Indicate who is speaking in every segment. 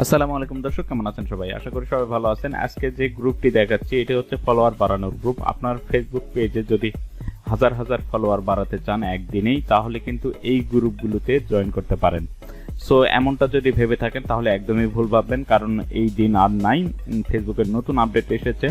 Speaker 1: আসসালামু আলাইকুম দর্শক, কেমন আছেন সবাই? আশা করি সবাই ভালো আছেন। আজকে যে গ্রুপটি দেখাচ্ছি এটি হচ্ছে ফলোয়ার বাড়ানোর গ্রুপ। আপনার ফেসবুক পেজে যদি হাজার হাজার ফলোয়ার বাড়াতে চান একদিনেই, তাহলে কিন্তু এই গ্রুপগুলোতে জয়েন করতে পারেন। সো এমনটা যদি ভেবে থাকেন তাহলে একদমই ভুল ভাববেন, কারণ এই দিন আর নাই। ফেসবুকের নতুন আপডেট এসেছে।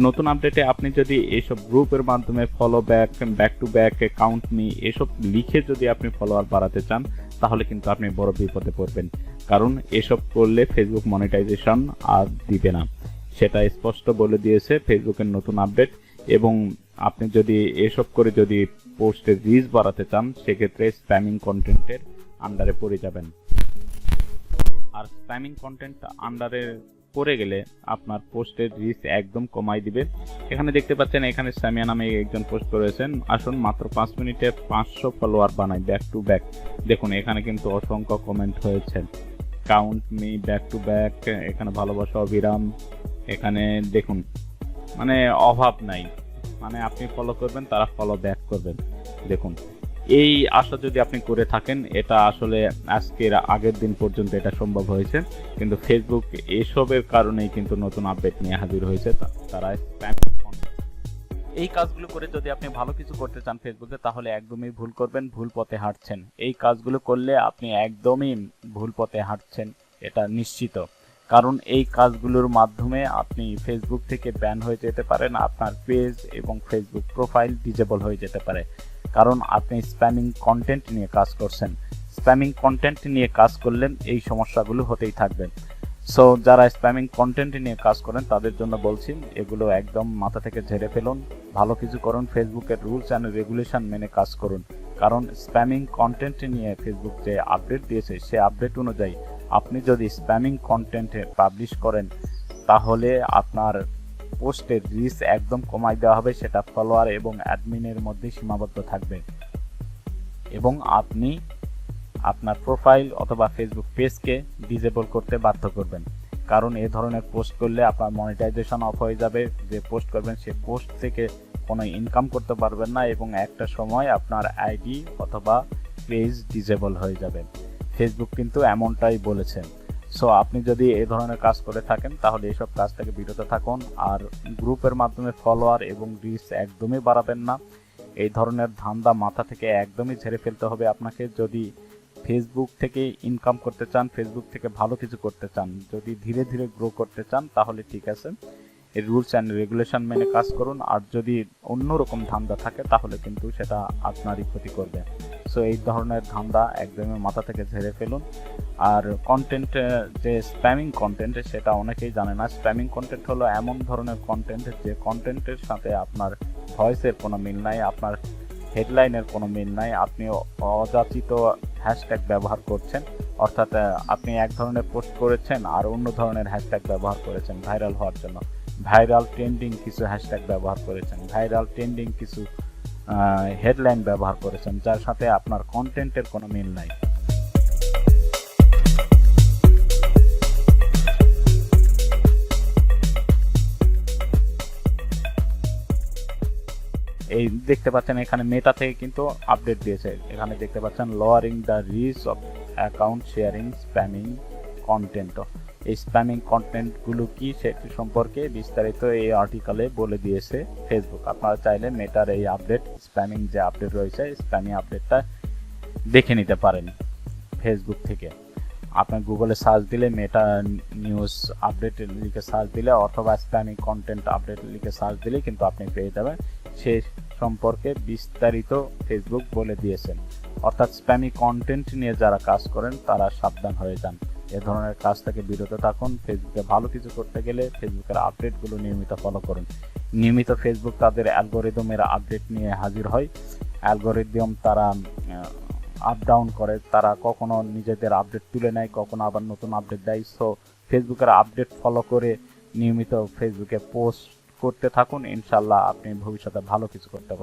Speaker 1: নতুন আপডেটে আপনি যদি এইসব গ্রুপের মাধ্যমে follow back, back to back, count me এসব লিখে যদি আপনি ফলোয়ার বাড়াতে চান, তাহলে কিন্তু আপনি বড় বিপদে পড়বেন। কারণ এসব করলে ফেসবুক মনিটাইজেশন আর দিবে না, সেটা স্পষ্ট বলে দিয়েছে ফেসবুকের নতুন আপডেট। এবং আপনি যদি এসব করে যদি পোস্টের রিচ বাড়াতে চান, সেক্ষেত্রে স্প্যামিং কন্টেন্টের আন্ডারে পড়ে যাবেন। আর স্প্যামিং কন্টেন্ট আন্ডারে পড়ে গেলে আপনার পোস্টের রিচ একদম কমাই দিবে। এখানে দেখতে পাচ্ছেন, এখানে সামিয়া নামে একজন পোস্ট করেছেন, আসুন মাত্র 5 মিনিটে 500 ফলোয়ার বানাই ব্যাক টু ব্যাক। দেখুন এখানে কিন্তু অসংখ্য কমেন্ট হয়েছে, count me, back to back, এখানে ভালোবাসা অবিরাম। এখানে দেখুন মানে অভাব নাই, মানে আপনি ফলো করবেন তারা ফলো ব্যাক করবেন। দেখুন এই আশা যদি আপনি করে থাকেন, এটা আসলে আজকের আগের দিন পর্যন্ত এটা সম্ভব হয়েছে, কিন্তু ফেসবুক এসবের কারণেই কিন্তু নতুন আপডেট নিয়ে হাজির হয়েছে। তারা স্প্যাম এই কাজগুলো করে যদি আপনি ভালো কিছু করতে চান ফেসবুকে, তাহলে একদমই ভুল করবেন, ভুল পথে হাঁটছেন। এই কাজগুলো করলে আপনি একদমই ভুল পথে হাঁটছেন, এটা নিশ্চিত। কারণ এই কাজগুলোর মাধ্যমে আপনি ফেসবুক থেকে ব্যান হয়ে যেতে পারেন, আপনার পেজ এবং ফেসবুক প্রোফাইল ডিজেবল হয়ে যেতে পারে। কারণ আপনি স্প্যামিং কন্টেন্ট নিয়ে কাজ করছেন। স্প্যামিং কন্টেন্ট নিয়ে কাজ করলে এই সমস্যাগুলো হতেই থাকবে। সো যারা স্প্যামিং কন্টেন্ট নিয়ে কাজ করেন তাদের জন্য বলছি, এগুলো একদম মাথা থেকে ঝেড়ে ফেলুন, ভালো কিছু করুন, ফেসবুকের রুলস অ্যান্ড রেগুলেশন মেনে কাজ করুন। কারণ স্প্যামিং কন্টেন্ট নিয়ে ফেসবুক যে আপডেট দিয়েছে, সে আপডেট অনুযায়ী আপনি যদি স্প্যামিং কন্টেন্ট পাবলিশ করেন, তাহলে আপনার পোস্টের রিচ একদম কমাই দেওয়া হবে, সেটা ফলোয়ার এবং অ্যাডমিনের মধ্যে সীমাবদ্ধ থাকবে। এবং আপনি আপনার প্রোফাইল অথবা ফেসবুক পেজকে ডিসেবল করতে বাধ্য করবেন। কারণ এ ধরনের পোস্ট করলে আপনার মনিটাইজেশন অফ হয়ে যাবে। যে পোস্ট করবেন সে পোস্ট থেকে কোনো ইনকাম করতে পারবেন না, এবং একটা সময় আপনার আইডি অথবা পেজ ডিসেবল হয়ে যাবে। ফেসবুক কিন্তু এমনটাই বলেছে। সো আপনি যদি এই ধরনের কাজ করে থাকেন, তাহলে এইসব কাজ থেকে বিরত থাকুন। আর গ্রুপের মাধ্যমে ফলোয়ার এবং রিচ একদমই বাড়াবেন না। এই ধরনের ধান্দা মাথা থেকে একদমই ঝেড়ে ফেলতে হবে আপনাকে। যদি ফেসবুক থেকে ইনকাম করতে চান, ফেসবুক থেকে ভালো কিছু করতে চান, যদি ধীরে ধীরে গ্রো করতে চান, তাহলে ঠিক আছে, এই রুলস অ্যান্ড রেগুলেশন মেনে কাজ করুন। আর যদি অন্যরকম ধান্দা থাকে, তাহলে কিন্তু সেটা আপনারই ক্ষতি করবে। সো এই ধরনের ধান্দা একদমই মাথা থেকে ঝেড়ে ফেলুন। আর কন্টেন্ট, যে স্প্যামিং কন্টেন্ট, সেটা অনেকেই জানে না। স্প্যামিং কন্টেন্ট হলো এমন ধরনের কন্টেন্ট যে কন্টেন্টের সাথে আপনার ভয়েসের কোনো মিল নাই, আপনার হেডলাইনের কোনো মিল নাই, আপনি অযাচিত হ্যাশট্যাগ ব্যবহার করছেন। অর্থাৎ আপনি এক ধরনের পোস্ট করেছেন আর অন্য ধরনের হ্যাশট্যাগ ব্যবহার করেছেন ভাইরাল হওয়ার জন্য। ভাইরাল ট্রেন্ডিং কিছু হ্যাশট্যাগ ব্যবহার করেছেন, ভাইরাল ট্রেন্ডিং কিছু হেডলাইন ব্যবহার করেছেন, যার সাথে আপনার কন্টেন্টের কোনো মিল নাই। এই দেখতে পাচ্ছেন এখানে মেটা থেকে কিন্তু আপডেট দিয়েছে। এখানে দেখতে পাচ্ছেন lowering the reach of account sharing spamming content. এই স্প্যামিং কন্টেন্টগুলো কি সেটি সম্পর্কে বিস্তারিত এই আর্টিকেলে বলে দিয়েছে ফেসবুক। আপনারা চাইলে মেটার এই আপডেট, স্প্যামিং যে আপডেট রয়েছে, স্প্যামিং আপডেটটা দেখে নিতে পারেন ফেসবুক থেকে। আপনি গুগলে সার্চ দিলে মেটা নিউজ আপডেট লিখে সার্চ দিলে, অথবা স্প্যামিং কন্টেন্ট আপডেট লিখে সার্চ দিলে কিন্তু আপনি পেয়ে যাবেন। সে সম্পর্কে বিস্তারিত ফেসবুক বলে দিয়েছেন। অর্থাৎ স্প্যামি কন্টেন্ট নিয়ে যারা কাজ করেন তারা সাবধান হয়ে যান, এ ধরনের কাজ থেকে বিরত থাকুন। ফেসবুকে ভালো কিছু করতে গেলে ফেসবুকের আপডেটগুলো নিয়মিত ফলো করুন। নিয়মিত ফেসবুক তাদের অ্যালগোরিদমের আপডেট নিয়ে হাজির হয়। অ্যালগোরিদম তারা আপ ডাউন করে, তারা কখনো নিজেদের আপডেট তুলে নেয়, কখনো আবার নতুন আপডেট দেয়। সো ফেসবুকের আপডেট ফলো করে নিয়মিত ফেসবুকে পোস্ট করতে থাকুন, ইনশাল্লাহ আপনি ভবিষ্যতে ভালো কিছু করতে পারবেন।